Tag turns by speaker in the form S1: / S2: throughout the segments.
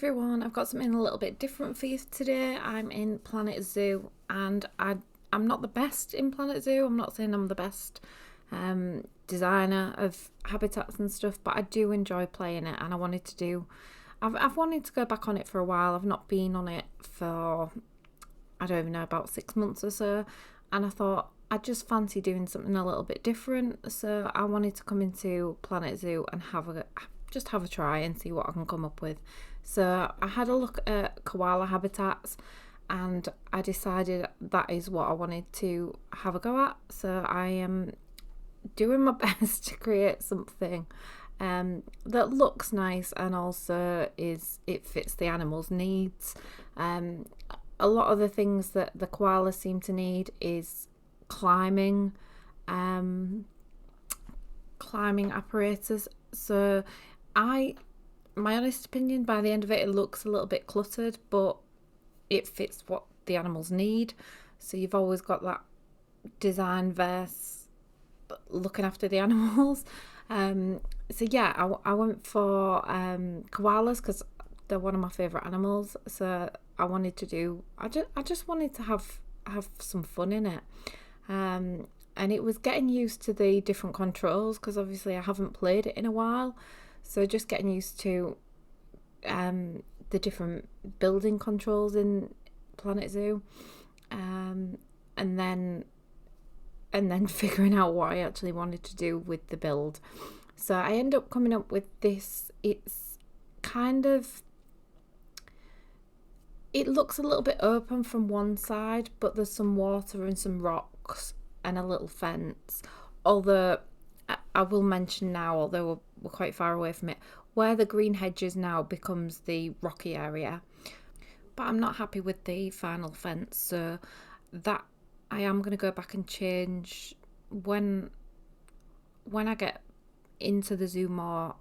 S1: everyone, I've got something a little bit different for you today. I'm in Planet Zoo and I'm not the best in Planet Zoo. I'm not saying I'm the best designer of habitats and stuff, but I do enjoy playing it and I've wanted to go back on it for a while. I've not been on it for, I don't even know, about 6 months or so, and I thought I just fancy doing something a little bit different, so I wanted to come into Planet Zoo and have a try and see what I can come up with. So I had a look at koala habitats and I decided that is what I wanted to have a go at. So I am doing my best to create something that looks nice and also it fits the animal's needs. A lot of the things that the koalas seem to need is climbing apparatus. So my honest opinion, by the end of it, it looks a little bit cluttered, but it fits what the animals need. So you've always got that design versus looking after the animals. So yeah, I went for koalas because they're one of my favourite animals. So I wanted to I just wanted to have some fun in it. And it was getting used to the different controls because obviously I haven't played it in a while. So just getting used to the different building controls in Planet Zoo, and then figuring out what I actually wanted to do with the build. So I end up coming up with this. It looks a little bit open from one side, but there's some water and some rocks and a little fence. Although I will mention now, although we're quite far away from it, where the green hedges now becomes the rocky area. But I'm not happy with the final fence, so that I am going to go back and change when I get into the zoo more.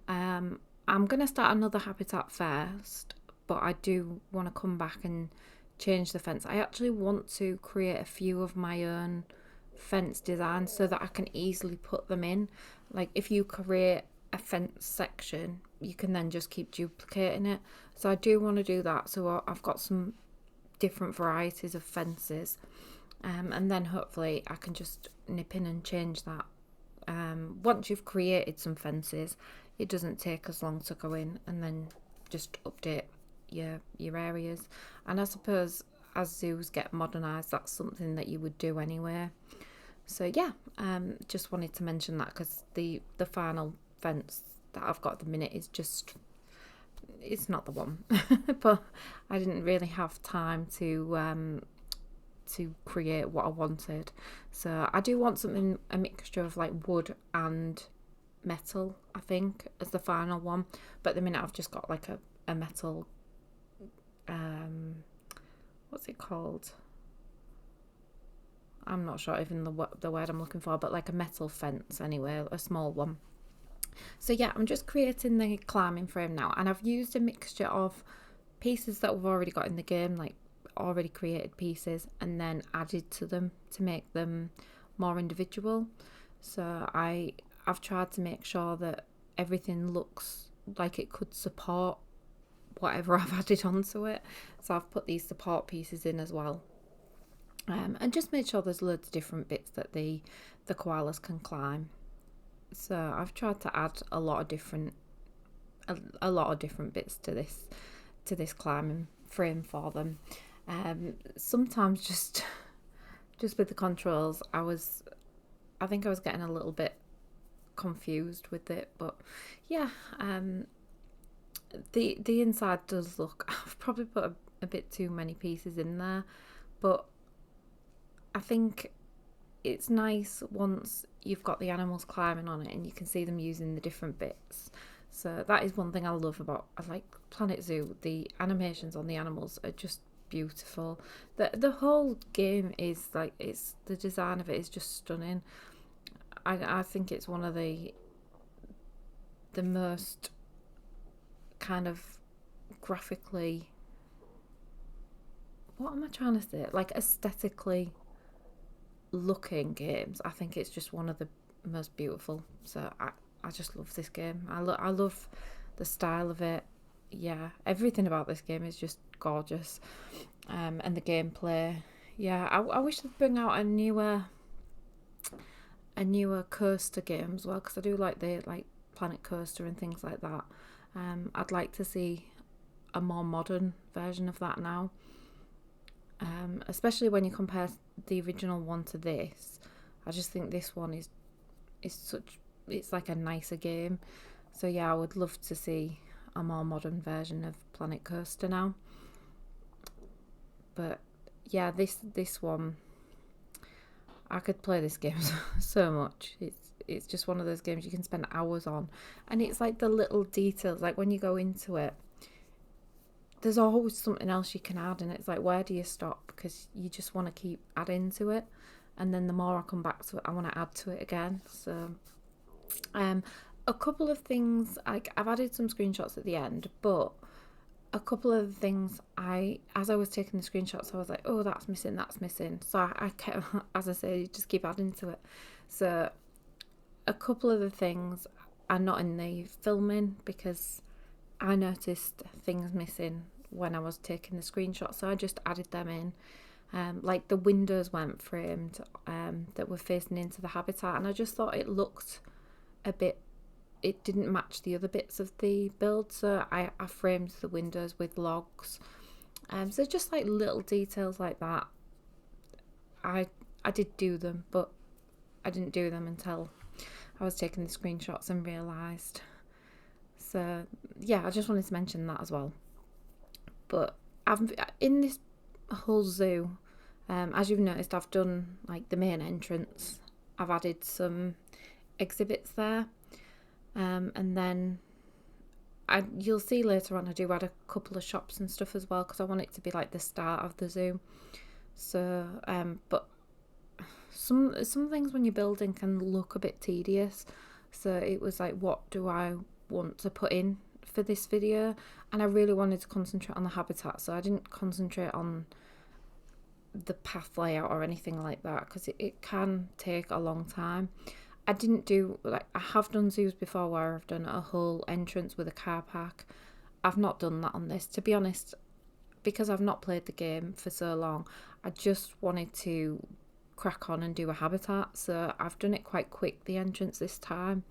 S1: I'm going to start another habitat first, but I do want to come back and change the fence. I actually want to create a few of my own fence designs so that I can easily put them in. Like if you create a fence section, you can then just keep duplicating it. So I do want to do that. So I've got some different varieties of fences, and then hopefully I can just nip in and change that. Once you've created some fences, it doesn't take as long to go in and then just update your areas. And I suppose as zoos get modernised, that's something that you would do anyway. So yeah, just wanted to mention that because the final fence that I've got at the minute is just, it's not the one. But I didn't really have time to create what I wanted. So I do want a mixture of like wood and metal, I think, as the final one. But at the minute I've just got like a metal, what's it called? I'm not sure even the word I'm looking for, but like a metal fence anyway, a small one. So yeah, I'm just creating the climbing frame now, and I've used a mixture of pieces that we've already got in the game, like already created pieces, and then added to them to make them more individual. So I've tried to make sure that everything looks like it could support whatever I've added onto it. So I've put these support pieces in as well. And just made sure there's loads of different bits that the koalas can climb. So I've tried to add a lot of different bits to this climbing frame for them. Sometimes just with the controls, I think I was getting a little bit confused with it, but yeah, the inside does look, I've probably put a bit too many pieces in there, but I think it's nice once you've got the animals climbing on it and you can see them using the different bits. So that is one thing I love about, I like Planet Zoo. The animations on the animals are just beautiful. The whole game is like, it's the design of it is just stunning. I think it's one of the most kind of graphically, what am I trying to say, like aesthetically looking games. I think it's just one of the most beautiful. So I just love this game. I love the style of it. yeah, everything about this game is just gorgeous. And the gameplay. Yeah, I wish they'd bring out a newer coaster game as well, because I do like the like Planet Coaster and things like that. I'd like to see a more modern version of that now, especially when you compare the original one to this. I just think this one is such, it's like a nicer game. So yeah, I would love to see a more modern version of Planet Coaster now. But yeah, this one, I could play this game so much. It's just one of those games you can spend hours on, and it's like the little details. Like when you go into it, there's always something else you can add, and it's like, where do you stop? Because you just want to keep adding to it, and then the more I come back to it, I want to add to it again. So, um, a couple of things, like I've added some screenshots at the end, but a couple of things, as I was taking the screenshots, I was like, oh, that's missing, that's missing. So I kept, as I say, just keep adding to it. So a couple of the things are not in the filming because I noticed things missing when I was taking the screenshots, so I just added them in. Like the windows weren't framed, that were facing into the habitat, and I just thought it looked a bit, it didn't match the other bits of the build, so I framed the windows with logs. So just like little details like that. I did do them, but I didn't do them until I was taking the screenshots and realised. So yeah, I just wanted to mention that as well. But I've in this whole zoo, as you've noticed, I've done like the main entrance. I've added some exhibits there, and then you'll see later on I do add a couple of shops and stuff as well, because I want it to be like the start of the zoo. So, but some things when you're building can look a bit tedious. So it was like, what do I want to put in for this video? And I really wanted to concentrate on the habitat, so I didn't concentrate on the path layout or anything like that, because it can take a long time. I didn't do, like, I have done zoos before where I've done a whole entrance with a car park. I've not done that on this, to be honest, because I've not played the game for so long. I just wanted to crack on and do a habitat, so I've done it quite quick, the entrance this time.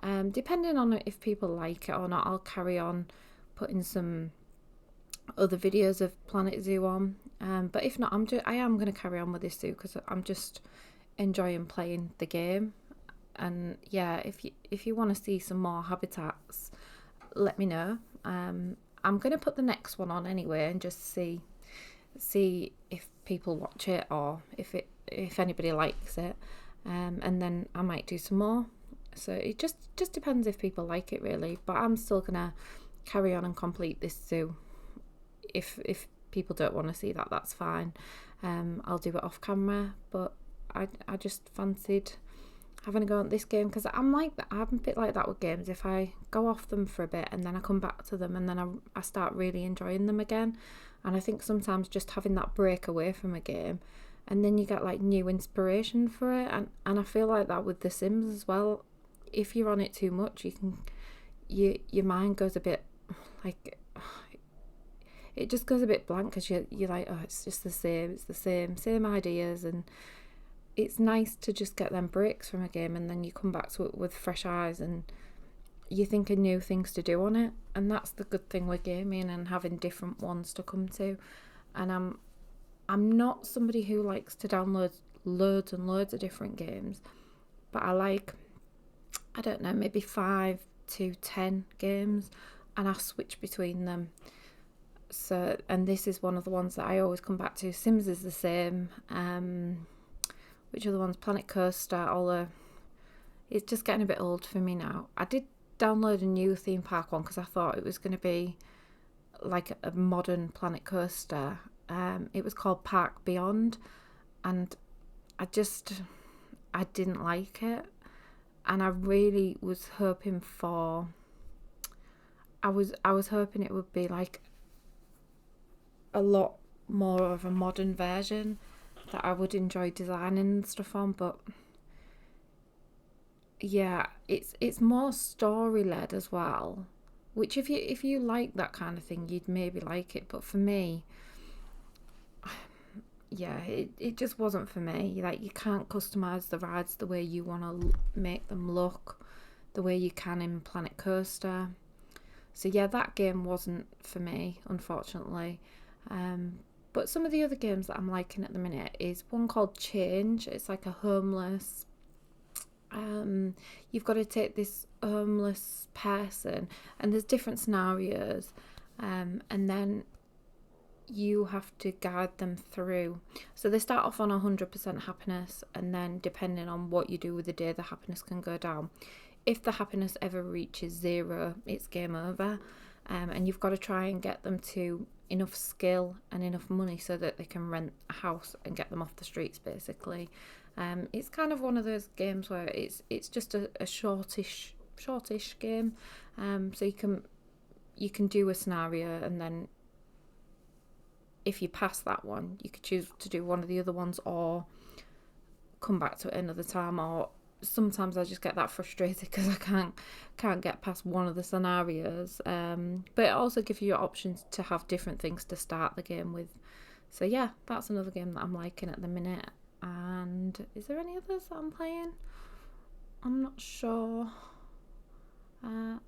S1: Depending on if people like it or not, I'll carry on putting some other videos of Planet Zoo on. But if not, I am going to carry on with this zoo because I'm just enjoying playing the game. And yeah, if you want to see some more habitats, let me know. I'm going to put the next one on anyway and just see if people watch it or if anybody likes it. And then I might do some more. So it just depends if people like it, really. But I'm still gonna carry on and complete this zoo. If people don't want to see that, that's fine. I'll do it off camera. But I just fancied having a go at this game because I'm like that. I'm a bit like that with games. If I go off them for a bit and then I come back to them and then I start really enjoying them again. And I think sometimes just having that break away from a game, and then you get like new inspiration for it. And I feel like that with The Sims as well. If you're on it too much, your mind goes a bit like, it just goes a bit blank because you're like, oh, it's just the same ideas. And it's nice to just get them breaks from a game, and then you come back to it with fresh eyes and you think of new things to do on it. And that's the good thing with gaming and having different ones to come to. And I'm not somebody who likes to download loads and loads of different games, but I like, I don't know, maybe 5 to 10 games, and I switch between them. So, and this is one of the ones that I always come back to. Sims is the same. Which other ones? Planet Coaster, although it's just getting a bit old for me now. I did download a new theme park one because I thought it was going to be like a modern Planet Coaster. It was called Park Beyond, and I didn't like it. And I really was hoping I was hoping it would be like a lot more of a modern version that I would enjoy designing and stuff on. But yeah, it's more story led as well. which if you like that kind of thing, you'd maybe like it. But for me, yeah, it just wasn't for me. Like, you can't customize the rides the way you want to make them look, the way you can in Planet Coaster. So yeah, that game wasn't for me, unfortunately. But some of the other games that I'm liking at the minute is one called Change. It's like a homeless. You've got to take this homeless person, and there's different scenarios, and then you have to guide them through. So they start off on 100% happiness, and then depending on what you do with the day, the happiness can go down. If the happiness ever reaches zero, it's game over. And you've got to try and get them to enough skill and enough money so that they can rent a house and get them off the streets, basically. It's kind of one of those games where it's just a shortish game. So you can do a scenario, and then if you pass that one, you could choose to do one of the other ones or come back to it another time. Or sometimes I just get that frustrated because I can't get past one of the scenarios. But it also gives you options to have different things to start the game with. So yeah, that's another game that I'm liking at the minute. And is there any others that I'm playing? I'm not sure.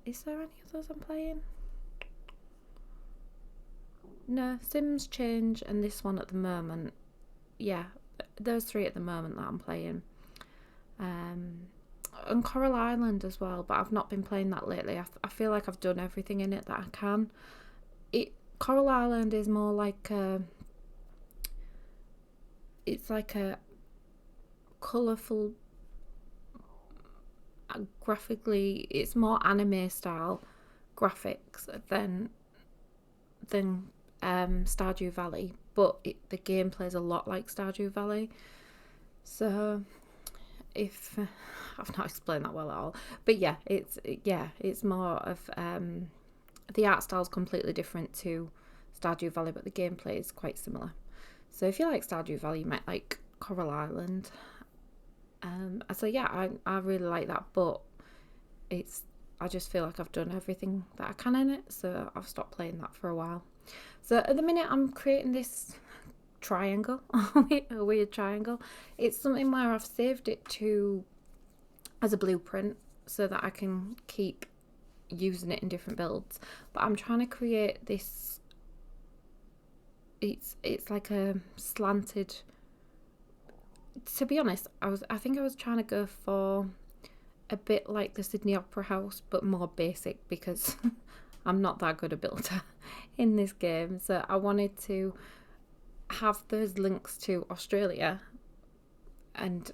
S1: Is there any others I'm playing? No, Sims, Change, and this one at the moment. Yeah, those three at the moment that I'm playing. And Coral Island as well, but I've not been playing that lately. I feel like I've done everything in it that I can. Coral Island is more like it's like a colourful, graphically, it's more anime style graphics than Stardew Valley, but the game plays a lot like Stardew Valley. So if I've not explained that well at all, but yeah, it's more of the art style is completely different to Stardew Valley, but the gameplay is quite similar. So if you like Stardew Valley, you might like Coral Island. So yeah, I really like that, but I just feel like I've done everything that I can in it, so I've stopped playing that for a while. So at the minute I'm creating this triangle, a weird triangle. It's something where I've saved it to as a blueprint so that I can keep using it in different builds. But I'm trying to create this. It's like a slanted. To be honest, I think I was trying to go for a bit like the Sydney Opera House, but more basic because I'm not that good a builder in this game. So I wanted to have those links to Australia, and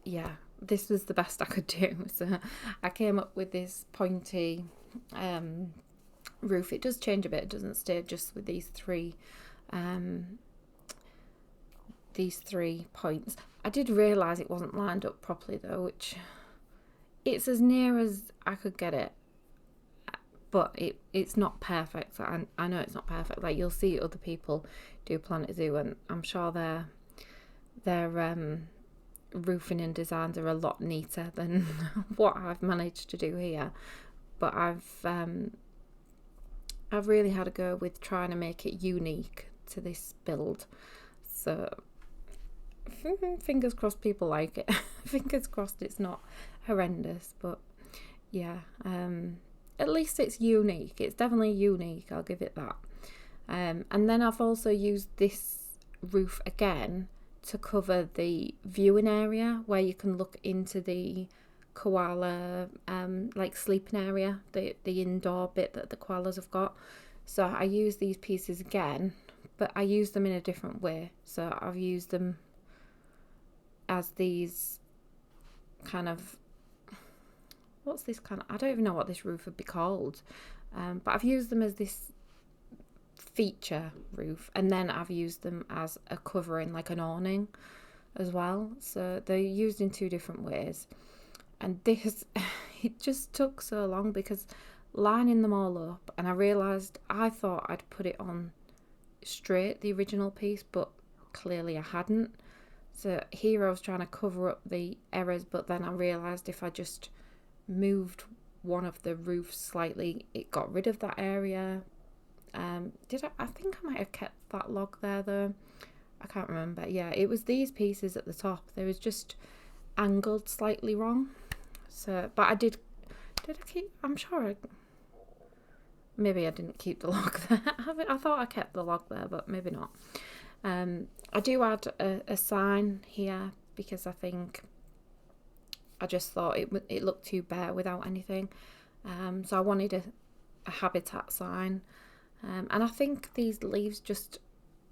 S1: yeah, this was the best I could do. So I came up with this pointy roof. It does change a bit, it doesn't stay just with these three points. I did realise it wasn't lined up properly though, which it's as near as I could get it, but it's not perfect. I know it's not perfect. Like, you'll see other people do Planet Zoo, and I'm sure their roofing and designs are a lot neater than what I've managed to do here. But I've really had a go with trying to make it unique to this build. So fingers crossed people like it. Fingers crossed it's not horrendous, but yeah, at least it's unique. It's definitely unique, I'll give it that. And then I've also used this roof again to cover the viewing area where you can look into the koala like sleeping area, the indoor bit that the koalas have got. So I use these pieces again, but I use them in a different way. So I've used them as these kind of, what's this kind of, I don't even know what this roof would be called, but I've used them as this feature roof, and then I've used them as a covering, like an awning as well. So they're used in two different ways, and this it just took so long because lining them all up, and I realised I thought I'd put it on straight, the original piece, but clearly I hadn't. So here I was trying to cover up the errors, but then I realised if I just moved one of the roofs slightly. It got rid of that area. I think I might have kept that log there though. I can't remember. Yeah, it was these pieces at the top. They was just angled slightly wrong. So, but I did I keep, I'm sure maybe I didn't keep the log there. I thought I kept the log there, but maybe not. I do add a sign here because I think I just thought it looked too bare without anything. So I wanted a habitat sign. And I think these leaves just,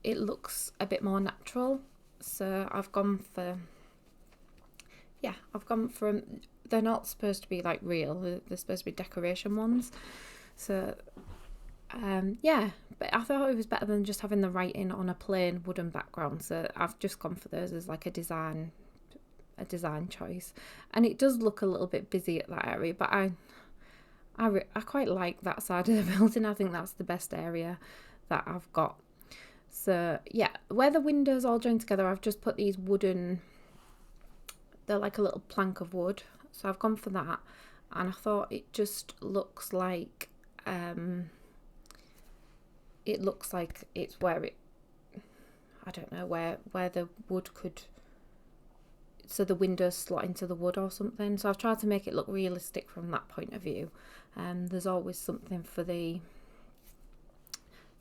S1: it looks a bit more natural. So I've gone for, they're not supposed to be like real, they're supposed to be decoration ones. So, but I thought it was better than just having the writing on a plain wooden background. So I've just gone for those as like a design choice. And it does look a little bit busy at that area, but I quite like that side of the building. I think that's the best area that I've got. So yeah, where the windows all join together, I've just put these wooden, they're like a little plank of wood. So I've gone for that, and I thought it just looks like it's where it, I don't know, where the wood could, so the windows slot into the wood or something. So I've tried to make it look realistic from that point of view. There's always something for the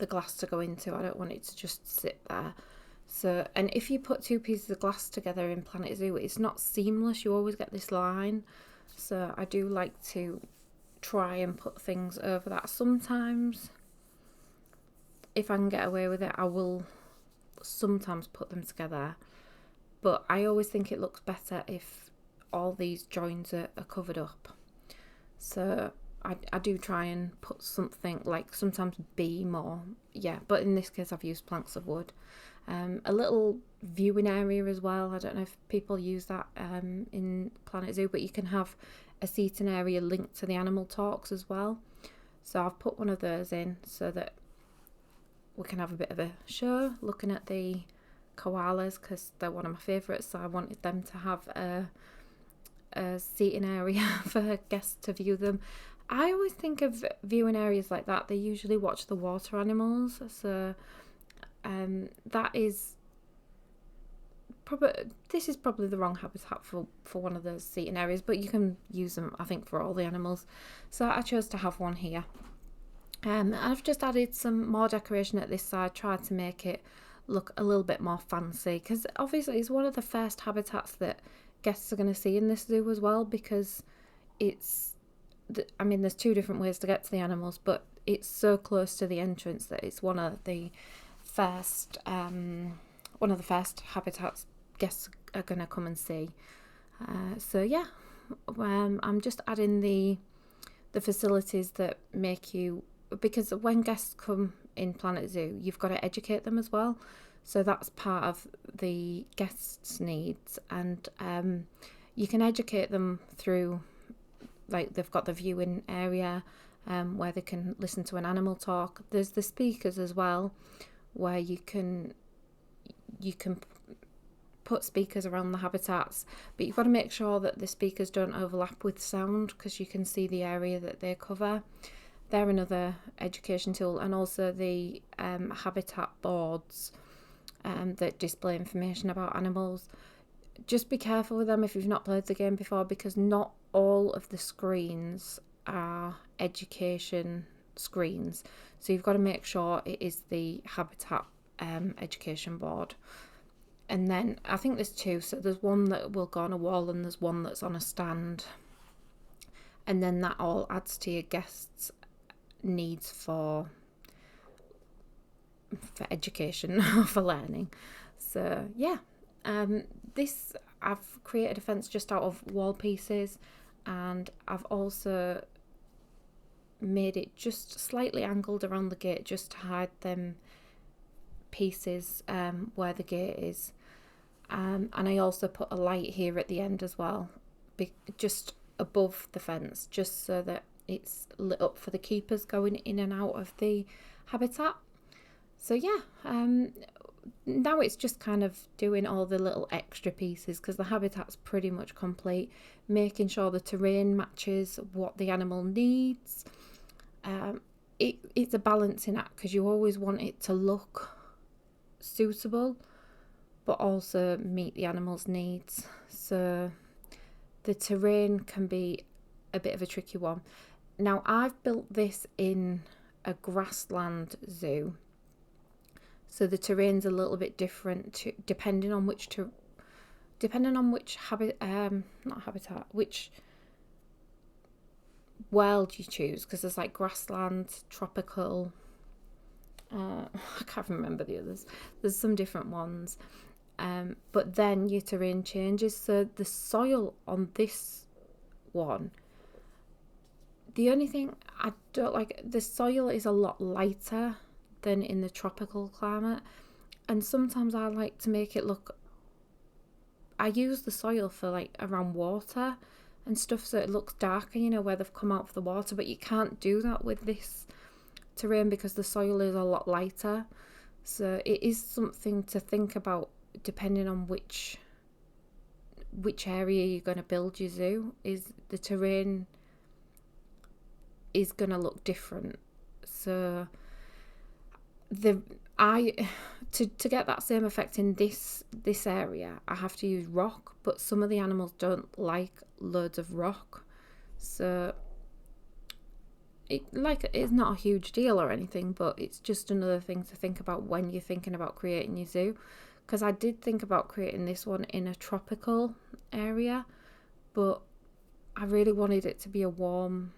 S1: glass to go into. I don't want it to just sit there. So, and if you put two pieces of glass together in Planet Zoo, it's not seamless. You always get this line. So I do like to try and put things over that. Sometimes, if I can get away with it, I will sometimes put them together. But I always think it looks better if all these joins are covered up. So I do try and put something like sometimes beam or, but in this case I've used planks of wood. A little viewing area as well. I don't know if people use that in Planet Zoo, but you can have a seating area linked to the animal talks as well. So I've put one of those in so that we can have a bit of a show looking at the koalas, because they're one of my favourites. So I wanted them to have a seating area for guests to view them. I always think of viewing areas like that, they usually watch the water animals. So that is probably the wrong habitat for one of those seating areas, but you can use them, I think, for all the animals. So I chose to have one here. I've just added some more decoration at this side, tried to make it look a little bit more fancy, because obviously it's one of the first habitats that guests are going to see in this zoo as well, because there's two different ways to get to the animals, but it's so close to the entrance that it's one of the first habitats guests are going to come and see. I'm just adding the facilities that make you, because when guests come in Planet Zoo, you've got to educate them as well. So that's part of the guests' needs, and you can educate them through, like, they've got the viewing area where they can listen to an animal talk. There's the speakers as well, where you can put speakers around the habitats, but you've got to make sure that the speakers don't overlap with sound, because you can see the area that they cover. They're another education tool, and also the habitat boards that display information about animals. Just be careful with them if you've not played the game before, because not all of the screens are education screens. So you've got to make sure it is the habitat education board. And then I think there's two. So there's one that will go on a wall, and there's one that's on a stand. And then that all adds to your guests' needs for education, for learning. So this, I've created a fence just out of wall pieces, and I've also made it just slightly angled around the gate just to hide them pieces where the gate is. And I also put a light here at the end as well, just above the fence, just so that it's lit up for the keepers going in and out of the habitat. So now it's just kind of doing all the little extra pieces because the habitat's pretty much complete, making sure the terrain matches what the animal needs. It's a balancing act because you always want it to look suitable but also meet the animal's needs. So the terrain can be a bit of a tricky one. Now I've built this in a grassland zoo, so the terrain's a little bit different depending on which which world you choose, because there's like grassland, tropical, I can't remember the others. There's some different ones, but then your terrain changes. So the soil on this one, the only thing I don't like, the soil is a lot lighter than in the tropical climate, and sometimes I like to make it look, I use the soil for like around water and stuff so it looks darker, you know, where they've come out of the water, but you can't do that with this terrain because the soil is a lot lighter. So it is something to think about depending on which area you're going to build your zoo. Is the terrain is going to look different. So to get that same effect in this area, I have to use rock, but some of the animals don't like loads of rock, so it's not a huge deal or anything, but it's just another thing to think about when you're thinking about creating your zoo. Because I did think about creating this one in a tropical area, but I really wanted it to be a warm,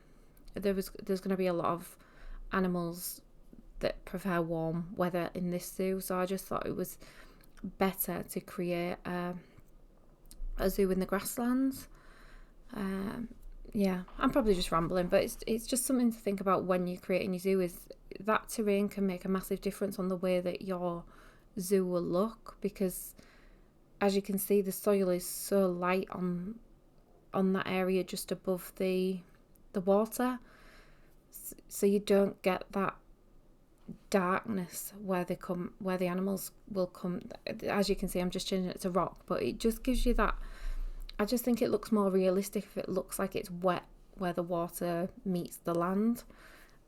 S1: there's going to be a lot of animals that prefer warm weather in this zoo, so I just thought it was better to create a zoo in the grasslands. Yeah, I'm probably just rambling, but it's just something to think about when you're creating your zoo, is that terrain can make a massive difference on the way that your zoo will look, because as you can see the soil is so light on that area just above the water, so you don't get that darkness where the animals will come. As you can see, I'm just changing it to rock, but it just gives you that, I just think it looks more realistic if it looks like it's wet where the water meets the land,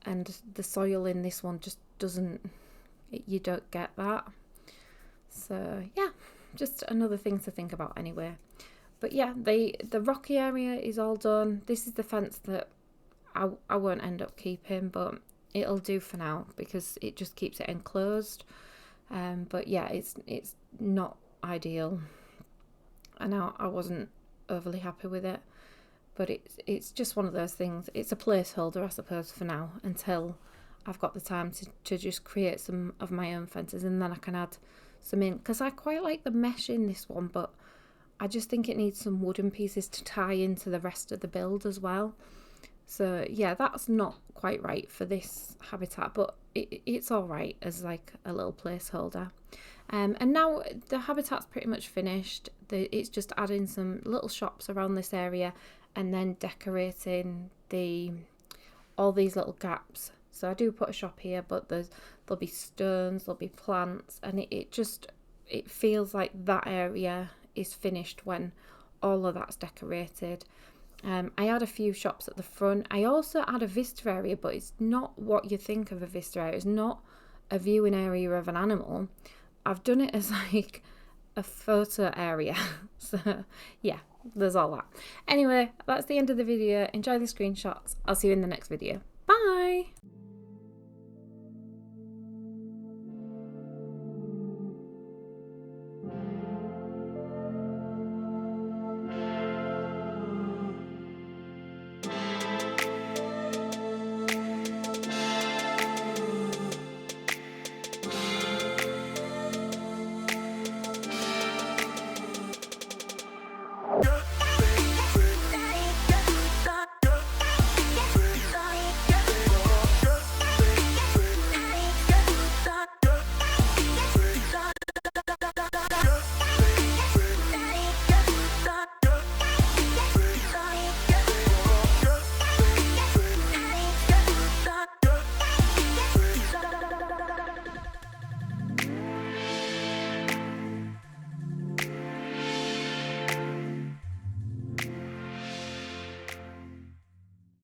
S1: and the soil in this one just doesn't, you don't get that. So yeah, just another thing to think about anyway. But yeah, the rocky area is all done. This is the fence that I won't end up keeping, but it'll do for now because it just keeps it enclosed. But yeah, it's not ideal, and I wasn't overly happy with it, but it's just one of those things. It's a placeholder, I suppose, for now, until I've got the time to just create some of my own fences, and then I can add some in, because I quite like the mesh in this one, but I just think it needs some wooden pieces to tie into the rest of the build as well. So yeah, that's not quite right for this habitat, but it's all right as like a little placeholder. And now the habitat's pretty much finished. It's just adding some little shops around this area and then decorating all these little gaps. So I do put a shop here, but there'll be stones, there'll be plants, and it feels like that area is finished when all of that's decorated. I add a few shops at the front. I also add a vista area, but it's not what you think of a vista area. It's not a viewing area of an animal. I've done it as like a photo area. So yeah, there's all that. Anyway, that's the end of the video. Enjoy the screenshots. I'll see you in the next video. Bye!